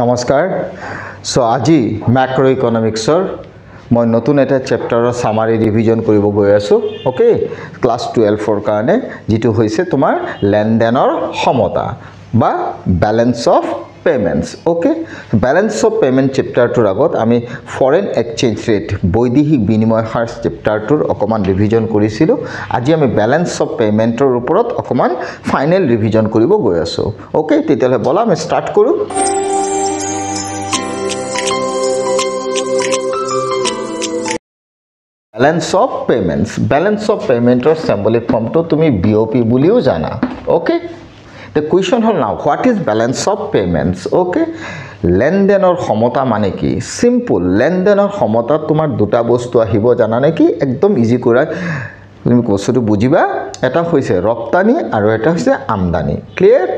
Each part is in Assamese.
নমস্কাৰ সো আজি ম্যাক্ৰো ইকনমিক্সৰ মই নতুন এটা চেপ্টাৰৰ সামাৰি ৰিভিজন কৰিব গৈ আছো ওকে ক্লাস 12 ৰ কাৰণে যেটো হৈছে তোমাৰ লেনদেনৰ সমতা বা balance of payments okay balance of payment চেপ্টাৰটোৰ আগত আমি ফৰেন এক্সচেঞ্জ ৰেট বৈদেশিক বিনিময় হাৰ চেপ্টাৰটোৰ অকমান ৰিভিজন কৰিছিলো আজি আমি ব্যালেন্স অফ পেমেন্টৰ ওপৰত অকমান ফাইনাল ৰিভিজন কৰিব গৈ আছো ওকে তেতিয়ালে বলা আমি স্টাৰ্ট কৰো Balance of payments or symbolic form to tumi BOP buliu jana okay the question hol now what is balance of payments okay লেনদেনৰ সমতা মানে কি সিম্পল লেনদেনৰ সমতা তোমাৰ দুটা বস্তু আহিব জানা নেকি একদম ইজি কৰা তুমি কোছটো বুজিবা এটা হৈছে ৰপ্তানি আৰু এটা হৈছে আমদানি ক্লিয়াৰ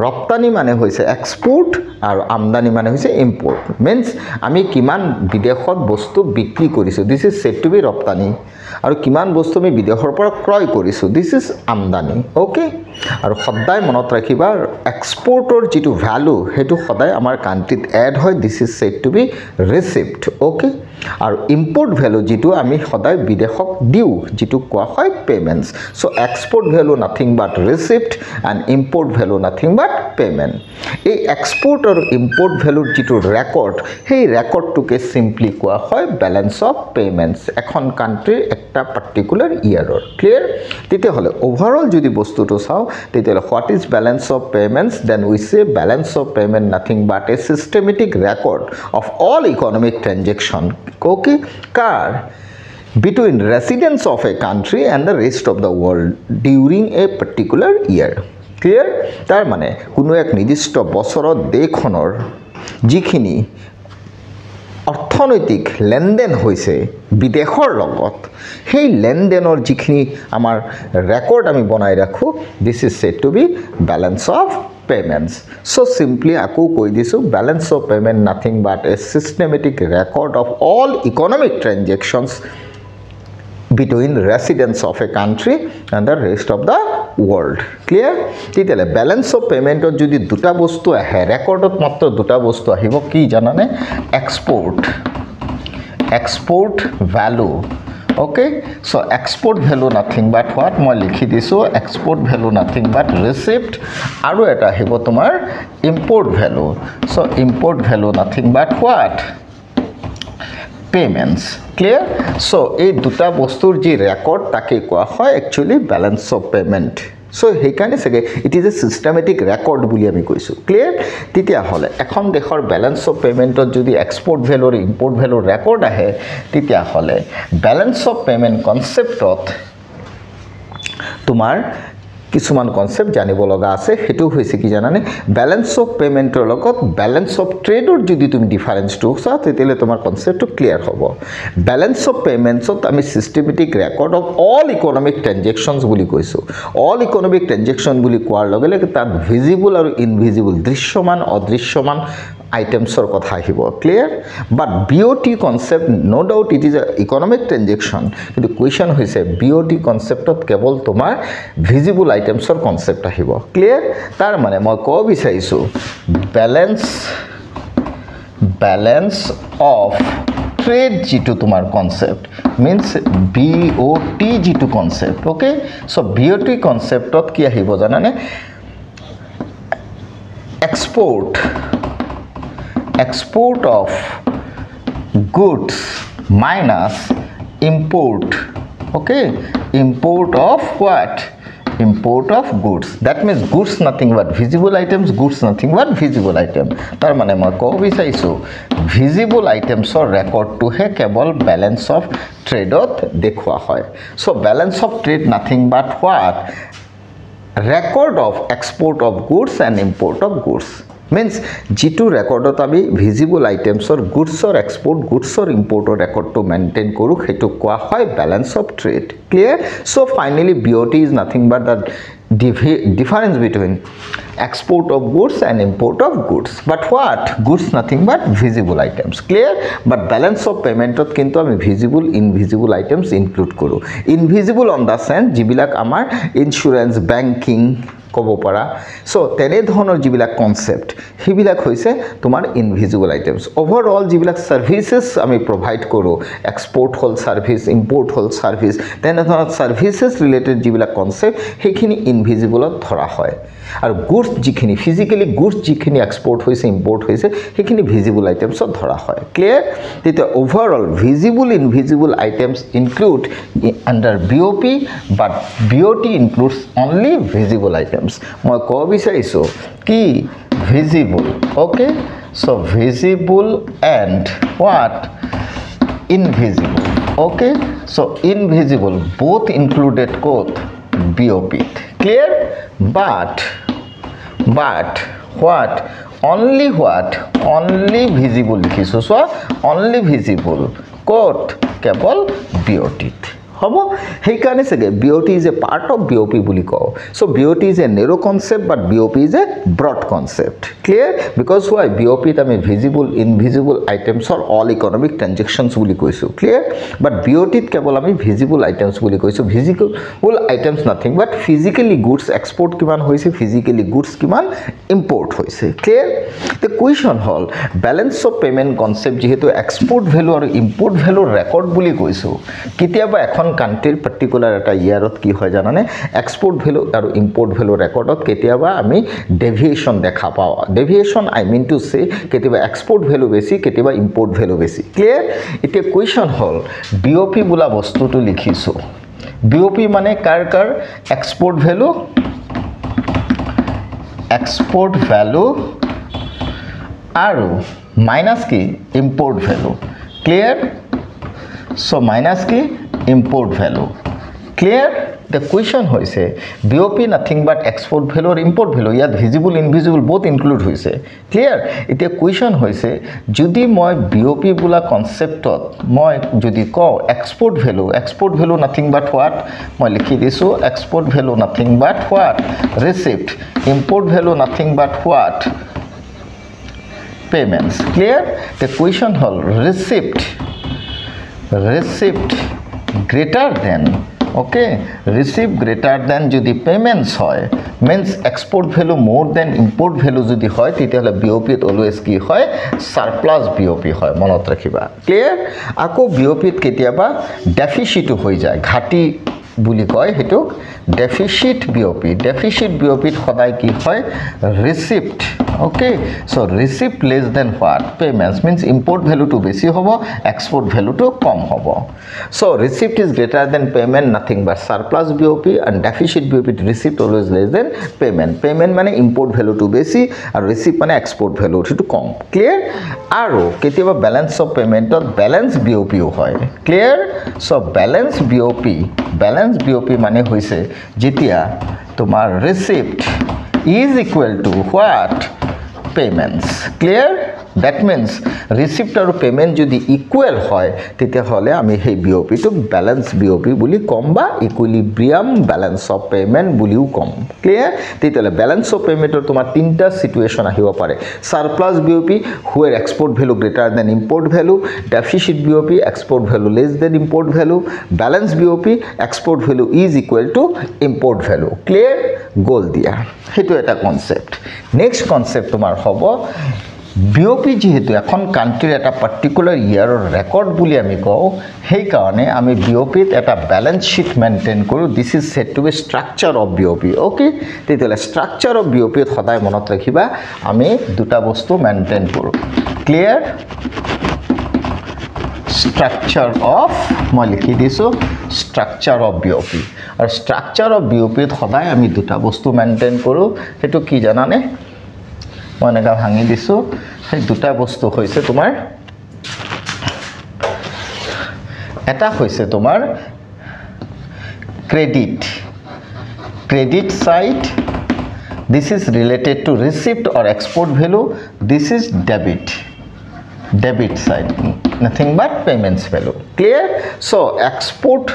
ৰপ্তানি মানে হৈছে এক্সপোৰ্ট আৰু আমদানি মানে হৈছে ইম্পোৰ্ট মিন্স আমি কিমান বিদেশত বস্তু বিক্ৰী কৰিছো this is said to be ৰপ্তানি আৰু কিমান বস্তু আমি বিদেশৰ পৰা ক্ৰয় কৰিছো দিস ইজ আমদানি ওকে আৰু সদায় মনত ৰাখিবা এক্সপোৰ্টৰ যেটো ভ্যালু হেতু সদায় আমাৰ কান্ট্ৰিত এড হয় this is said to be receipt okay আৰু ইম্পোৰ্ট ভ্যালু যেটো আমি সদায় বিদেশক দিউ যেটো কোৱা হয় payments so export value nothing but receipt and import value nothing but payment এই এক্সপোৰ্ট আৰু ইম্পোৰ্ট ভ্যালুৰ যেটো ৰেকৰ্ড সেই ৰেকৰ্ডটোকে সিম্পলি কোৱা হয় ব্যালেন্স অফ পেমেন্টস এখন কান্ট্ৰিৰ একটা পাৰ্টিকুলাৰ ইয়াৰৰ ক্লিয়াৰ তেতিয়া হলে ওভাৰঅল যদি বস্তুটো চাও তেতিয়া what is balance of payments then we say balance of payment nothing but a systematic record of all economic transaction okay car between residents of a country and the rest of the world during a particular year clear tar mane কোনো এক নিৰ্দিষ্ট বছৰত দেশখনৰ যিখিনি অৰ্থনৈতিক লেনদেন হৈছে বিদেশৰ লগত সেই লেনদেনৰ যিখিনি আমাৰ ৰেকৰ্ড আমি বনাই ৰাখো this is said to be balance of payments so simply aku koi disu balance of payment nothing but a systematic record of all economic transactions between residents of a country and the rest of the world clear titele balance of payment or jodi duta bostu ahe record ot matro duta bostu ahibo ki janane export value okay so export value nothing but what moi likhi disu export value nothing but receipt aru eta hibo tomar import value so import value nothing but what payments clear so ei duta bostur ji record take koa hoy actually balance of payment so heikane sage it is a systematic record buli ami koisu clear titia hole ekhon dekhor balance of payment ot jodi export value or import value record ahe titia hole balance of payment concept ot tumar কিছুমান কনসেপ্ট জানিব লগা আছে হেতু হৈছে কি জানানে ব্যালেন্স অফ পেমেন্টৰ লগত ব্যালেন্স অফ ট্ৰেডৰ যদি তুমি ডিফাৰেন্সটো চা তেতিয়ালে তোমাৰ কনসেপ্টটো ক্লিয়াৰ হ'ব ব্যালেন্স অফ পেমেন্টছত আমি systematic record of all economic transactions বুলি কৈছো অল ইকোনমিক ট্ৰানজাকশন বুলি কোৱাৰ লগে লগে তাত ভিজিবল আৰু ইনভিজিবল দৃশ্যমান অদৃশ্যমান আইটেমসৰ কথা আহিব clear but BOT concept no doubt it is a economic transaction কিন্তু কোৱেশ্চন হৈছে বিওটি কনসেপ্টত কেৱল তোমাৰ ভিজিবল আইটেমসৰ কনসেপ্ট আহিব ক্লিয়াৰ তাৰ মানে মই ক বিচাৰিছো ব্যালেন্স অফ ট্ৰেড যেটো তোমাৰ কনসেপ্ট means BOT যেটো কনসেপ্ট ওকে সো BOT কনসেপ্টত কি আহিব জানানে export of goods minus import okay import of what import of goods that means goods nothing but visible items goods nothing but visible item tar mane moi ko bisaisu visible items or record to he kebol balance of trade ot dekhwa hoy so balance of trade nothing but what record of export of goods and import of goods means jitu record ot abi visible items or goods or export goods or import or record to maintain koru hetu koa hoy balance of trade clear so finally BOT is nothing but the difference between export of goods and import of goods but what goods nothing but visible items clear but balance of payment ot kintu ami visible invisible items include koru invisible on the sense jibilak amar insurance banking ক'ব পাৰা সো তেনে ধৰণৰ যিবিলাক কনসেপ্ট সেইবিলাক হৈছে তোমাৰ ইনভিজিবল আইটেমস ওভাৰঅল যিবিলাক সাৰ্ভিসেস আমি প্ৰভাইড কৰো এক্সপোৰ্ট হল সাৰ্ভিস ইম্পোৰ্ট হল সাৰ্ভিস তেনে ধৰণৰ সাৰ্ভিসেস ৰিলেটেড যিবিলাক কনসেপ্ট সেইখিনি ইনভিজিবলত ধৰা হয় আৰু গুডস যিখিনি ফিজিক্যালি গুডস যিখিনি এক্সপোৰ্ট হৈছে ইম্পোৰ্ট হৈছে সেইখিনি ভিজিবল আইটেমছত ধৰা হয় ক্লিয়াৰ তেতিয়া overall visible invisible items include under BOP but BOT includes only visible items মই ক'ব বিচাৰিছো কি visible okay so visible and what invisible okay so invisible both included code BOP clear but what only visible likhisu so only visible code kebol BOT হবো সেই কাৰণে সগে BOT is a part of BOP বুলি কও so BOT is a narrow concept but BOP is a broad concept clear because why BOP ত আমি visible invisible items or all economic transactions বুলি কৈছো clear but BOT ত কেৱল আমি visible items বুলি কৈছো visible items nothing but physically goods export কিমান হৈছে physically goods কিমান import হৈছে clear the question hall balance of payment concept যেহেতু export value আৰু import value record বুলি কৈছো কিতিয়াবা এখন কান্ট্ৰিৰ পার্টিকুলার এটা ইয়ারত কি হয় জানানে এক্সপোর্ট ভ্যালু আর ইম্পোর্ট ভ্যালু রেকর্ডত কেতিয়াবা আমি ডেভিয়েশন দেখা পাও deviation I mean to say কেতিয়াবা এক্সপোর্ট ভ্যালু বেশি কেতিয়াবা ইম্পোর্ট ভ্যালু বেশি ক্লিয়ার এটা কোয়েশ্চন হল বিওপি বোলা বস্তুটো লিখিছো বিওপি মানে কার এক্সপোর্ট ভ্যালু আর মাইনাস কি import value clear so minus ki import value clear the question hoise BOP nothing but export value or import value yat visible invisible both include hoise clear eta question hoise jodi moi BOP bula concept moi jodi ko export value nothing but what moi likhi disu export value nothing but what receipt import value nothing but what payments clear the question hol receipt greater than okay receipt greater than jodi payments hoy means export value more than import value jodi hoy titehole BOP t always ki hoy surplus BOP hoy monot rakhiba clear ako BOP t ketiaba deficit hoy jay ghati বুলি কয় হেতু deficit BOP t সদায় কি হয় receipt okay so receipt less than what payments means import value to বেশি হবো export value to কম হবো so receipt is greater than payment nothing but surplus BOP and deficit BOP receipt always less than payment মানে import value to বেশি আর receipt মানে export value to com clear আৰু কেতিয়াবা balance of payment balance BOP হয় clear so balance BOP মানে হৈছে যেতিয়া তোমার receipt is equal to what payments clear that means receipt or payment jodi equal hoy tete hole ami hei BOP to balance BOP buli kom ba equilibrium balance of payment buliu kom clear tete hole balance of payment or tomar tinta situation ahibo pare surplus BOP where export value greater than import value deficit BOP export value less than import value balance BOP export value is equal to import value clear goal dia hetu eta concept next concept tomar hobo BOP যেহেতু এখন কান্ট্রির এটা পার্টিকুলার ইয়াৰৰ ৰেকৰ্ড বুলি আমি কও সেই কাৰণে আমি BOP ত এটা ব্যালেন্স শীট মেইনটেইন কৰো this is said to be structure of BOP okay তেতিয়ালে স্ট্রাকচার অফ BOP ত সদায় মনত ৰাখিবা আমি দুটা বস্তু মেইনটেইন কৰো ক্লিয়াৰ স্ট্ৰাকচাৰ অফ মই লিখি দিছো structure of BOP R structure of BOP ত সদায় আমি দুটা বস্তু মেইনটেইন কৰো হেতু কি জানানে মই এনেকা ভাঙি দিছো সেই দুটা বস্তু হৈছে তোমাৰ এটা হৈছে তোমাৰ credit side this is related to receipt or export value this is debit side nothing but payments value clear so export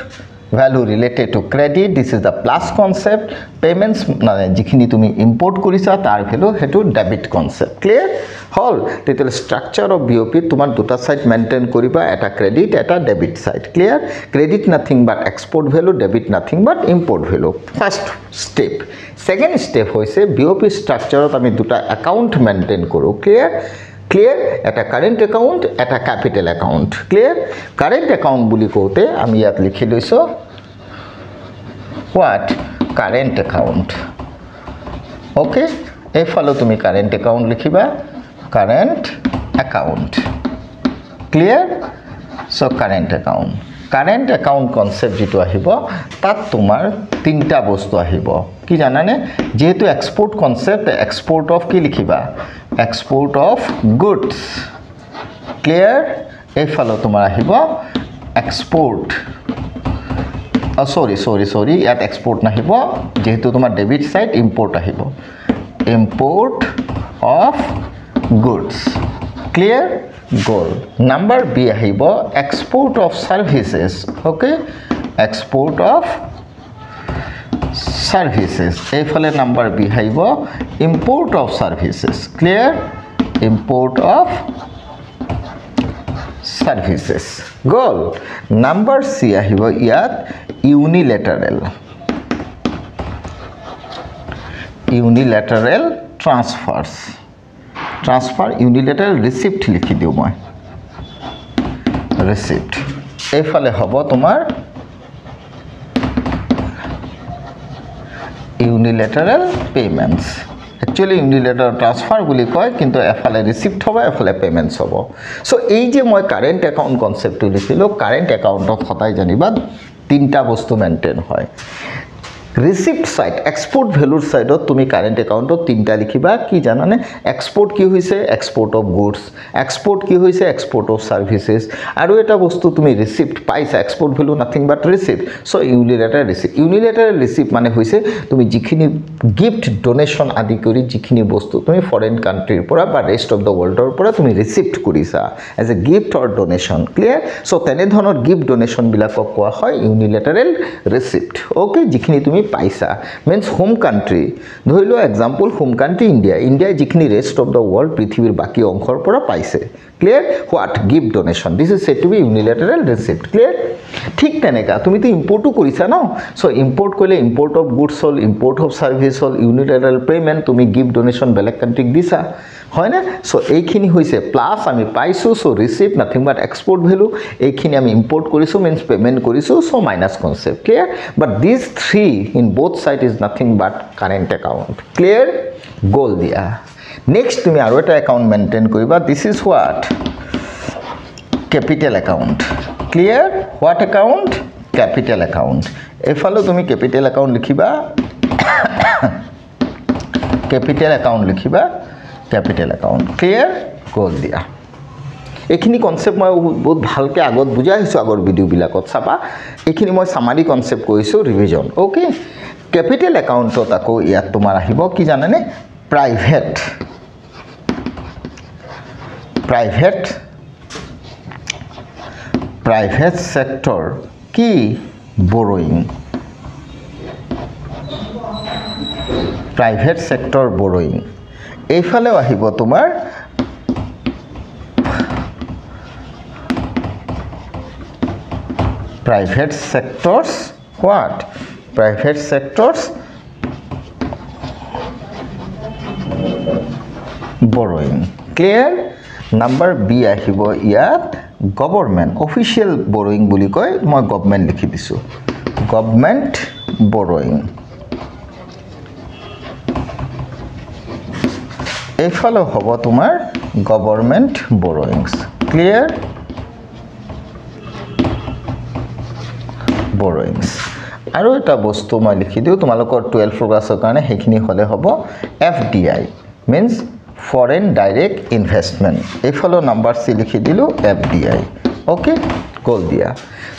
value related to credit, this is the plus concept. Payments মানে যিখিনি তুমি ইম্পোর্ট কৰিছা তাৰ ভ্যালু হেতু ডেবিট কনসেপ্ট ক্লিয়াৰ হল টোটাল স্ট্ৰাকচাৰ অফ বিওপি তোমাৰ দুটা সাইড মেইনটেইন কৰিবা এটা ক্রেডিট এটা debit side clear credit nothing but export value debit nothing but import value first step second step হৈছে বিওপি স্ট্রাকচারত আমি দুটা অ্যাকাউন্ট মেইনটেইন কৰো ক্লিয়ার ক্লিয়ার এটা কারেন্ট অ্যাকাউন্ট এটা capital account clear current account বুলি কোতে আমি ইয়াত লিখি লৈছো what current account okay এই ফলো তুমি কারেন্ট অ্যাকাউন্ট লিখিবা current account clear so current account concept যেটো আহিব তাত তোমার তিনটা বস্তু আহিব কি জানানে যেহেতু এক্সপোর্ট কনসেপ্ট এক্সপোর্ট অফ কি লিখিবা এক্সপোর্ট অফ গুডস ক্লিয়ার এই ফলো তোমার আহিব এক্সপোর্ট sorry ইয়াত এক্সপোর্ট নাহিব যেহেতু তোমার ডেবিট সাইড ইম্পোর্ট আহিব import of goods clear goal number b আহিব export of services okay export of services এই ফলে নাম্বার b আহিব import of services clear import of services goal number c আহিব ইয়াত unilateral transfer unilateral receipt লিখি দিও মই receipt এই ফলে হ'ব তোমাৰ unilateral payments actually unilateral transfer বুলি কয় কিন্তু এফালে receipt হ'ব এফালে payments হ'ব সো এই যে মই কারেন্ট অ্যাকাউন্ট কনসেপ্টটো লিখিলো কারেন্ট অ্যাকাউন্টত সদায় জানিবা তিনটা বস্তু মেইনটেইন হয় receipt side export value side তুমি current account তিনটা লিখিবা কি জানানে export কি হইছে export of goods export কি হইছে export of services আৰু এটা বস্তু তুমি receipt পাইছা export value nothing but receipt so unilateral receipt মানে হইছে তুমি যিখিনি gift donation আদি কৰি যিখিনি বস্তু তুমি foreign country পৰা বা rest of the world পৰা তুমি receipt কৰিছা as a gift or donation clear so তেনে ধৰণৰ gift donation বিলাকক কোৱা হয় unilateral receipt okay যিখিনি তুমি paisa means home country ধৰিলো example home country india যিখিনি rest of the world পৃথিৱীৰ বাকি অংশৰ পৰা পাইছে clear what give donation this is said to be unilateral receipt clear ঠিক তেনেকা তুমি তো ইম্পোর্টও কৰিছা ন সো ইম্পোৰ্ট কৰিলে import of goods hall import of service hall unilateral payment তুমি give donation বেলেগ কান্ট্রিক দিছা হয় না সো এইখিনি হইছে প্লাস আমি পাইছো so receipt nothing but export value এইখিনি আমি import কৰিছো means payment কৰিছো so minus concept clear but these three in both side is nothing but current account clear goal দিয়া next তুমি আৰু এটা account maintain কৰিবা this is what capital account clear what account capital account এফালো তুমি capital account লিখিবা capital account লিখিবা capital account clear goal দিয়া এখিনি কনসেপ্ট মই বহুত ভালকে আগত বুজাইছো আগৰ ভিডিও বিলাকত চাবা এখিনি মই সামাৰি কনসেপ্ট কৈছো ৰিভিজন ওকে ক্যাপিটাল অ্যাকাউন্টত আকৌ ইয়াত তোমাৰ আহিব কি জানানে private sector কি borrowing private sector borrowing এইফালে আহিব তোমাৰ private sectors what private sectors borrowing clear number b আহিব ইয়াত government official borrowing বুলি কয় মই government লিখি দিছো government borrowing এইফালে হ'ব তোমাৰ government borrowings clear borrowings আৰু এটা বস্তু মই লিখি দিও তোমালোকৰ 12 ক্লাছৰ কাৰণে হেখিনি হলে হ'ব FDI means foreign direct investment এইফালে নাম্বার সি লিখি দিলো FDI ওকে কল দিয়া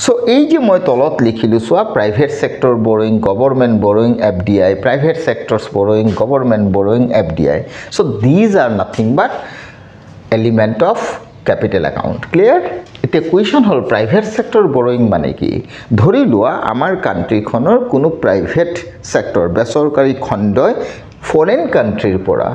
সো এই যে মই তলত লিখিলো সোয়া private sector borrowing government borrowing FDI private sectors borrowing government borrowing FDI so these are nothing but element of capital account clear এতিয়া কুৱেশ্যন হ'ল প্ৰাইভেট সেক্টৰ বৰোয়িং মানে কি ধৰি লোৱা আমাৰ কাণ্ট্ৰিখনৰ কোনো প্ৰাইভেট সেক্টৰ বেচৰকাৰী খণ্ডই ফৰেন কাণ্ট্ৰিৰ পৰা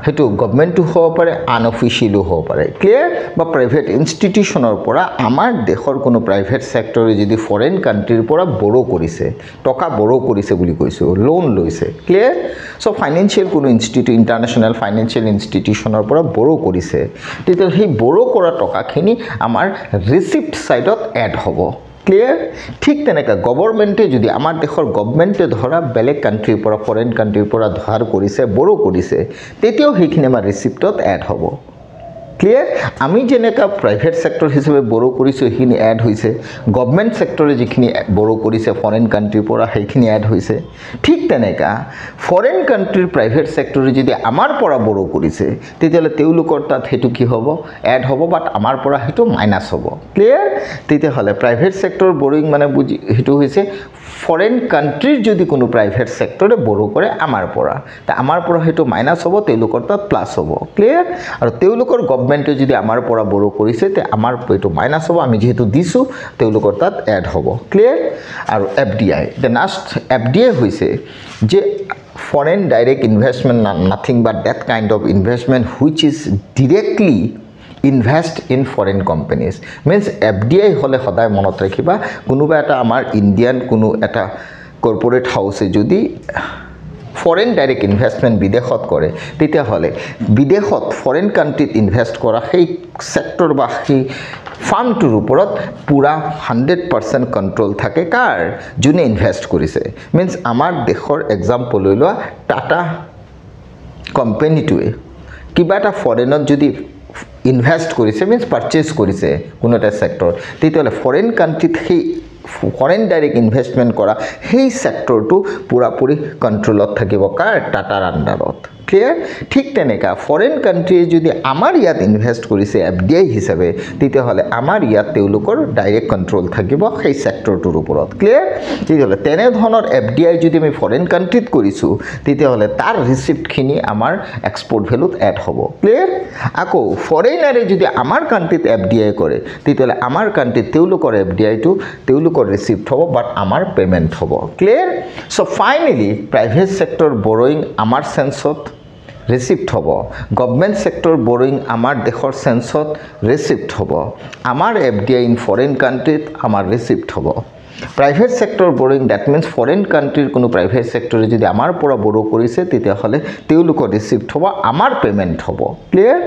হেতু গভৰ্নমেণ্টটো হ'ব পাৰে আনঅফিচিয়েলো হ'ব পাৰে ক্লিয়াৰ বা প্ৰাইভেট ইনষ্টিটিউচনৰ পৰা আমাৰ দেশৰ কোনো প্ৰাইভেট সেক্টৰে যদি ফৰেন কাণ্ট্ৰিৰ পৰা বৰো কৰিছে টকা বৰো কৰিছে বুলি কৈছো লোন লৈছে ক্লিয়াৰ সো ফাইনান্সিয়েল কোনো ইনষ্টিটিউট ইন্টাৰনেশ্যনেল ফাইনান্সিয়েল ইনষ্টিটিউচনৰ পৰা বৰো কৰিছে তেতিয়া সেই বৰো কৰা টকাখিনি আমাৰ ৰিসিপ্ট সাইডত এড হ'ব ক্লিয়াৰ ঠিক তেনেকা গভৰ্নমেণ্টে যদি আমাৰ দেশৰ গভৰ্নমেণ্টে ধৰা বেলেগ কাণ্ট্ৰিৰ পৰা ফৰেন কাণ্ট্ৰিৰ পৰা ধাৰ কৰিছে বৰো কৰিছে তেতিয়াও সেইখিনি আমাৰ ৰিসিপ্টত এড হ'ব ক্লিয়াৰ আমি যেনেকা প্ৰাইভেট সেক্টৰ হিচাপে বৰো কৰিছো সেইখিনি এড হৈছে গভৰ্নমেণ্ট সেক্টৰে যিখিনি বৰো কৰিছে ফৰেন কাণ্ট্ৰিৰ পৰা সেইখিনি এড হৈছে ঠিক তেনেকা ফৰেন কাণ্ট্ৰিৰ প্ৰাইভেট সেক্টৰে যদি আমাৰ পৰা বৰো কৰিছে তেতিয়ালে তেওঁলোকৰ তাত হেতু কি হ'ব এড হ'ব বাট আমাৰ পৰা হেতু মাইনাস হ'ব ক্লিয়াৰ তেতিয়াহলে প্ৰাইভেট সেক্টৰ বৰোইং মানে বুজি হেতু হৈছে ফৰেন কাণ্ট্ৰিৰ যদি কোনো প্ৰাইভেট সেক্টৰে বৰো কৰে আমাৰ পৰা হেতু মাইনাস হ'ব তেওঁলোকৰ তাত প্লাস হ'ব ক্লিয়াৰ আৰু তেওঁলোকৰ গভৰ্নমেণ্টে যদি আমাৰ পৰা বৰো কৰিছে তে আমাৰ হেতু মাইনাস হ'ব আমি যেহেতু দিছো তেওঁলোকৰ তাত এড হ'ব ক্লিয়াৰ আৰু এফডিআই দ্য লাষ্ট এফডিআই হৈছে যে foreign direct investment nothing but that kind of investment which is directly invest in foreign companies means FDI হলে সদায় মনত ৰাখিবা কোনোবা এটা আমাৰ ইন্ডিয়ান কোনো এটা কৰ্পোৰেট হাউসে যদি ফৰেন ডাইৰেক্ট ইনভেস্টমেন্ট বিদেশত কৰে তেতিয়া হলে বিদেশত ফৰেন কান্ট্ৰিত ইনভেস্ট কৰা সেই সেক্টৰ বা সেই ফাৰ্মটোৰ ওপৰত পুৰা 100% কন্ট্ৰোল থাকে কাৰ যোনে ইনভেস্ট কৰিছে মিন্স আমাৰ দেশৰ এক্সাম্পল লৈ লোৱা টাটা কোম্পানীটোৱে কিবা এটা ফৰেনত যদি ইনভেস্ট কৰিছে মিন্স পাৰচেজ কৰিছে কোনো এটা সেক্টৰ তেতিয়ালে ফৰেন কান্ট্ৰিত সেই ফৰেন ডাইৰেক্ট ইনভেস্টমেন্ট কৰা সেই সেক্টৰটো পুৰাপুৰি কন্ট্ৰোলত থাকিব কাৰ টাটাৰ আন্ডাৰত ক্লিয়াৰ ঠিক তেনেকা ফৰেন কান্ট্ৰি যদি আমাৰ ইয়াত ইনভেস্ট কৰিছে এফডিআই হিচাপে তেতিয়া হলে আমাৰ ইয়াত তেওঁলোকৰ ডাইৰেক্ট কন্ট্ৰোল থাকিব সেই সেক্টৰটোৰ ওপৰত ক্লিয়াৰ ঠিক হলে তেনে ধৰণৰ এফডিআই যদি আমি ফৰেন কান্ট্ৰিত কৰিছো তেতিয়া হলে তাৰ ৰিসিপ্ট খিনি আমাৰ এক্সপোৰ্ট ভ্যালুত এড হ'ব ক্লিয়াৰ আকৌ ফৰেনাৰে যদি আমাৰ কান্ট্ৰিত এফডিআই কৰে তেতিয়া হলে আমাৰ কান্ট্ৰিত তেওঁলোকৰ এফডিআই টো তেওঁলোকৰ ৰিসিপ্ট হ'ব বাট আমাৰ পেমেন্ট হ'ব clear so finally private sector borrowing আমাৰ সেন্সত ৰিসিপ্ট হ'ব গভৰ্নমেণ্ট সেক্টৰ বৰোইং আমাৰ দেশৰ সেন্সত ৰিসিপ্ট হ'ব আমাৰ এফডিআই ইন ফৰেন কান্ট্ৰিত আমাৰ ৰিসিপ্ট হ'ব private sector borrowing that means foreign কান্ট্ৰিৰ কোনো প্ৰাইভেট সেক্টৰে যদি আমাৰ পৰা বৰো কৰিছে তেতিয়া হলে তেওঁলোকৰ ৰিসিপ্ট হ'ব আমাৰ পেমেন্ট হ'ব ক্লিয়াৰ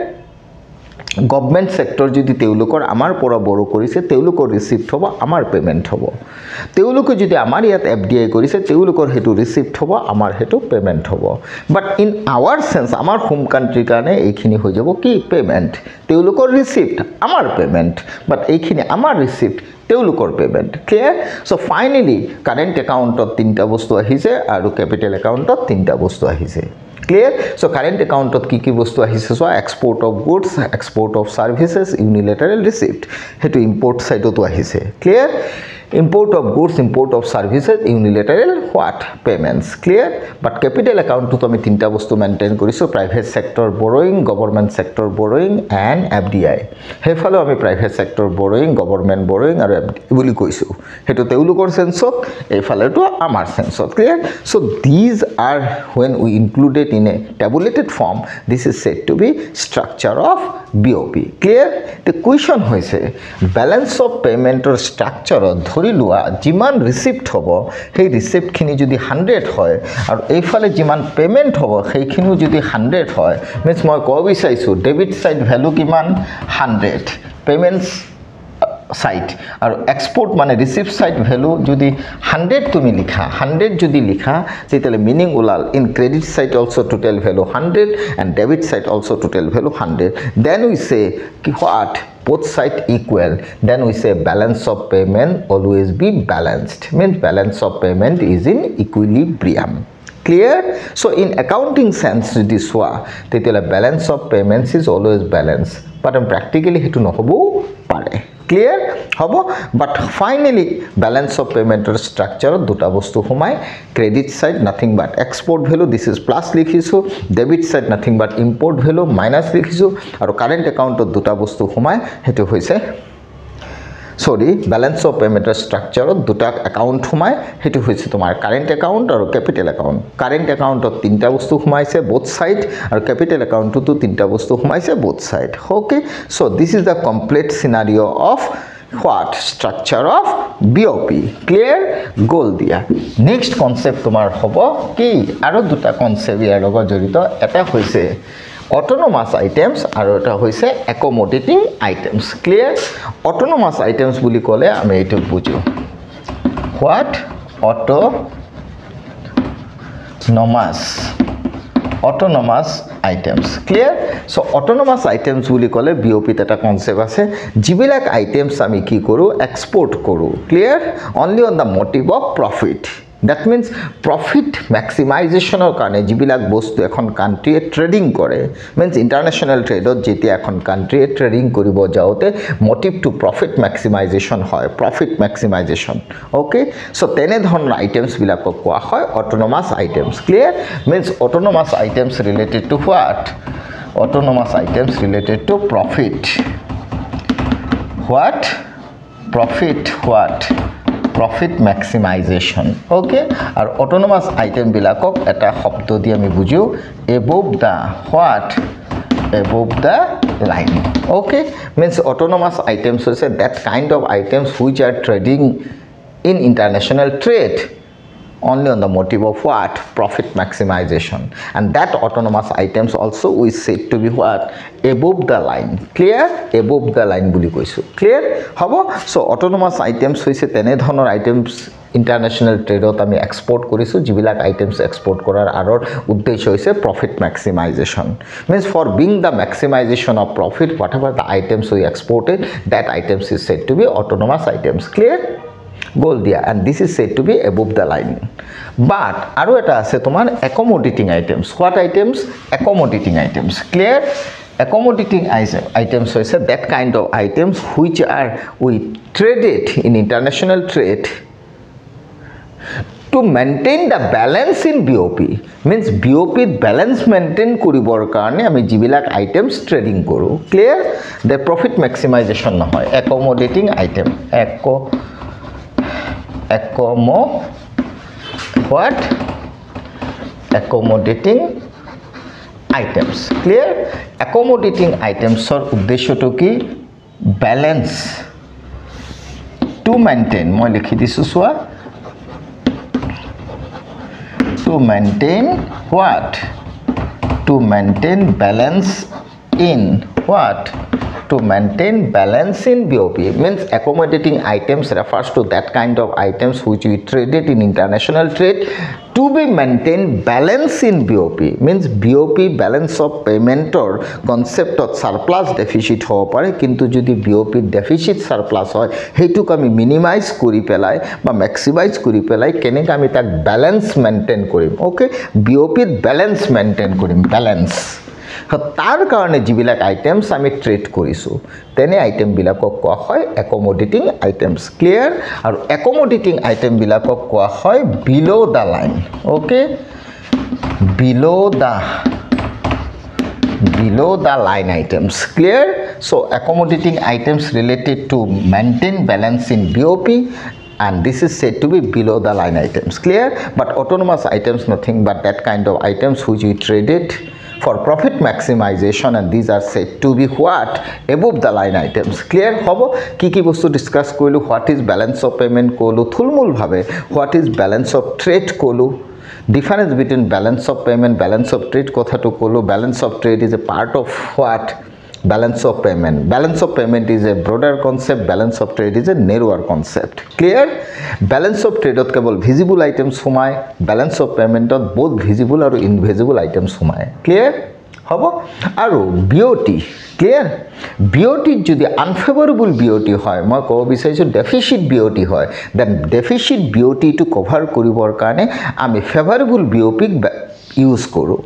গভৰ্নমেণ্ট সেক্টৰ যদি তেওঁলোকৰ আমাৰ পৰা বৰো কৰিছে তেওঁলোকৰ ৰিসিপ্ট হ'ব আমাৰ পেমেন্ট হ'ব তেওঁলোকে যদি আমাৰ ইয়াত এফডিআই কৰিছে তেওঁলোকৰ হেতু ৰিসিপ্ট হ'ব আমাৰ হেতু পেমেন্ট হ'ব বাট ইন আৱাৰ সেন্স আমাৰ হোম কান্ট্ৰিৰ কাৰণে এইখিনি হৈ যাব কি পেমেন্ট তেওঁলোকৰ ৰিসিপ্ট আমাৰ পেমেন্ট বাট এইখিনি আমাৰ ৰিসিপ্ট তেওঁলোকৰ payment clear so finally current একাউন্টত তিনটা বস্তু আহিছে আৰু ক্যাপিটাল একাউন্টত তিনটা বস্তু আহিছে clear so current account of কি বস্তু আহিছে so export of goods export of services unilateral receipt হেতু import side তো আহিছে clear import of goods import of services unilateral what payments clear but capital account to আমি তিনটা বস্তু মেইনটেইন কৰিছো private sector borrowing government sector borrowing and FDI হেফালে আমি private sector borrowing government borrowing আৰু FDI বুলি কৈছো হেতু তেওলোকৰ সেন্সত এইফালে তো আমাৰ সেন্সত clear so these are when we included in a tabulated form this is said to be structure of BOP clear the question হৈছে balance of payment or structure ধৰি লোৱা যিমান ৰিসিপ্ট হ'ব সেই ৰিসিপ্ট খিনি যদি 100 হয় আৰু এইফালে যিমান পেমেন্ট হ'ব সেইখিনিও যদি 100 হয় মিন্স মই কব বিচাৰিছো ডেবিট সাইড ভ্যালু কিমান 100 পেমেন্টস সাইড আৰু এক্সপোর্ট মানে রিসিপ্ট সাইড ভ্যালু যদি 100 তুমি লিখা 100 যদি লিখা তেতিয়ালে মিনিং ওলাল in credit side also total value 100 and debit side also total value 100 then we say what both side equal then we say balance of payment always be balanced means balance of payment is in equilibrium clear so in accounting sense this wa tetela balance of payments is always balanced but practically hetu নহবো pare clear হ'ব বাট ফাইনেলি বেলেন্স অফ পেমেন্টৰ ষ্ট্ৰাকচাৰত দুটা বস্তু সোমাই credit side nothing but export value this is plus লিখিছো debit side nothing but import value minus লিখিছো আৰু কারেন্ট একাউন্টত দুটা বস্তু সোমাই হেতু হৈছে balance of payment structure দুটা একাউন্ট সোমাই হেতু হৈছে তোমাৰ কাৰেন্ট একাউন্ট আৰু ক্যাপিটাল একাউন্ট কাৰেন্ট একাউন্টত তিনটা বস্তু সোমাইছে বোথ সাইড আৰু ক্যাপিটাল একাউন্টতো তিনটা বস্তু সোমাইছে both side okay so this is the complete scenario of what structure of BOP clear goal দিয়া next concept তোমাৰ হ'ব কি আৰু দুটা concept ইয়াৰ লগত জড়িত এটা হৈছে autonomous items আৰু এটা হৈছে accommodating items clear autonomous items বুলি ক'লে আমি এটো বুজো what autonomous items clear so autonomous items বুলি ক'লে BOP ত এটা কনসেপ্ট আছে যিবিলাক আইটেমস আমি কি কৰো এক্সপোৰ্ট কৰো clear only on the motive of profit that means profit maximization or কাৰণে যিবিলাক বস্তু এখন কান্ট্ৰি ট্ৰেডিং কৰে means international trade যেতিয়া এখন কান্ট্ৰি ট্ৰেডিং কৰিব যাওতে motive to profit maximization হয় profit maximization okay so তেনে ধৰণৰ আইটেমস বিলাক কোৱা হয় autonomous items clear means autonomous items related to what autonomous items related to profit what profit maximization okay are autonomous item বিলাকক এটা শব্দ দি আমি বুজিও above the line okay means autonomous items is that kind of items which are trading in international trade only on the motive of what profit maximization and that autonomous items also we said to be what above the line clear above the line বুলি কৈছো clear হ'ব so autonomous items হৈছে তেনে ধৰণৰ items international trade আমি এক্সপোৰ্ট কৰিছো যিবিলাক items এক্সপোৰ্ট কৰাৰ আৰৰ উদ্দেশ্য হৈছে profit maximization means for being the maximization of profit whatever the items we exported that items is said to be autonomous items clear goal dia and this is said to be above the line but aru eta ase tomar accommodating items what items accommodating items clear accommodating items hoise that kind of items which are we traded in international trade to maintain the balance in BOP means BOP balance maintain koribor karone ami jibilak items trading koru clear the profit maximization na hoy accommodating item accommodating items clear accommodating items or uddeshyo to ki balance to maintain moi likhi disu soa to maintain what to maintain balance in what to maintain balance in BOP means accommodating items refers to that kind of items which we traded in international trade to be maintained balance in BOP means BOP balance of payment or concept of surplus deficit ho pare kintu jodi BOP deficit surplus hoy hetuk ami minimize kori pelai ba maximize kori pelai kene ami tak balance maintain korim okay BOP balance maintain korim balance তাৰ কাৰণে যিবিলাক আইটেমস আমি ট্ৰেড কৰিছো তেনে আইটেম বিলাকক কোৱা হয় accommodating items clear আৰু accommodating আইটেম বিলাকক কোৱা হয় below the line okay below the line items clear so accommodating items related to maintain balance in BOP and this is said to be below the line items clear but autonomous items nothing but that kind of items which we traded for profit maximization and these are said to be what above the line items clear hobo ki bostu discuss koilu what is balance of payment kolu thulmul bhabe what is balance of trade kolu difference between balance of payment balance of trade kotha to kolu balance of trade is a part of what balance of payment is a broader concept balance of trade is a narrower concept clear balance of trade ot kebol visible items humai balance of payment ot both visible aru invisible items humai clear hobo aru BOT clear BOT jodi unfavorable BOT hoy moi ko bisaisu deficit BOT hoy then deficit BOT to cover koribor karone ami favorable BOP use koru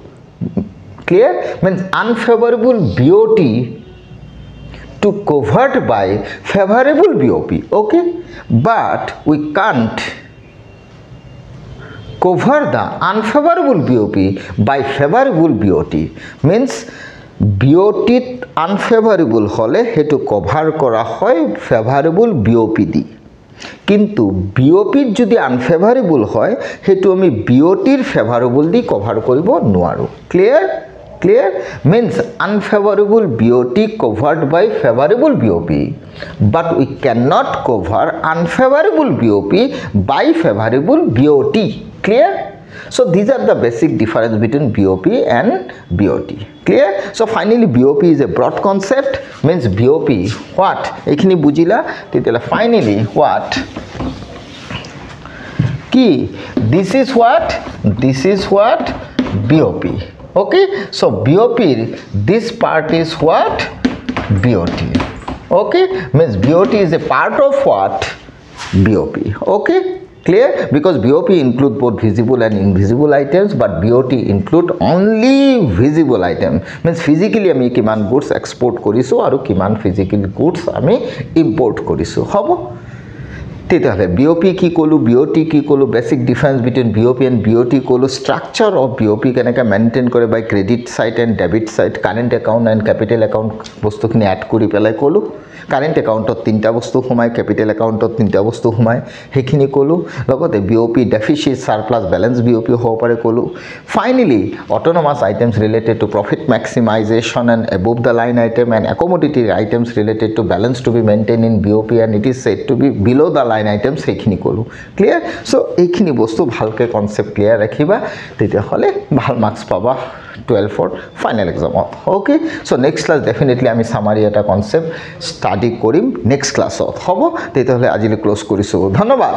clear means unfavorable BOT to covered by favorable BOP, okay, but we can't cover the unfavorable BOP by favorable BOT. means BOT unfavorable হলে হেতু কভার করা হয় ফেভারেবল BOP দি, কিন্তু BOP যদি আনফেভারেবল হয় হেতু আমি BOT ৰ ফেভাৰেবল দি কভাৰ কৰিব নোৱাৰো। Clear? Clear? means unfavorable BOT covered by favorable BOP, but we cannot cover unfavorable BOP by favorable BOT. Clear? So these are the basic difference between BOP and BOT. Clear? So finally BOP is a broad concept, means BOP what ekhini bujila titela finally what ki this is what BOP. Okay, so BOP this part is what BOT. Okay, means BOT is a part of what BOP. Okay, clear? Because BOP include both visible and invisible items, but BOT include only visible item, means physically ami kiman goods export korisu aru kiman physical goods ami import korisu hobo। তেতিয়াহ'লে BOP কি ক'লো, BOT কি ক'লো, basic difference between BOP and BOT ক'লো, স্ট্রাকচার অফ BOP কেনেকৈ মেইনটেইন কৰে by credit side and debit side, current account and capital account বস্তুখিনি এড কৰি পেলাই ক'লো। কারেন্ট একাউন্টত তিনটা বস্তু সোমায়, ক্যাপিটাল একাউন্টত তিনটা বস্তু সোমায়, সেইখিনি ক'লো। লগতে BOP deficit surplus balance BOP হ'ব পাৰে ক'লো। Finally autonomous items related to profit maximization and above the line item and accommodative items related to balance to be maintained in BOP and it is said to be below the line items সেইখিনি ক'লো। ক্লিয়াৰ? সো এইখিনি বস্তু ভালকৈ কনসেপ্ট ক্লিয়াৰ ৰাখিবা, তেতিয়াহ'লে ভাল মাৰ্কস পাবা 12ৰ ফাইনেল এক্সামত। Okay, so next class definitely আমি সামাৰি এটা কনসেপ্ট স্টাডি কৰিম নেক্সট ক্লাছত। হ'ব, তেতিয়াহ'লে আজিলৈ ক্লোজ কৰিছোঁ। ধন্যবাদ।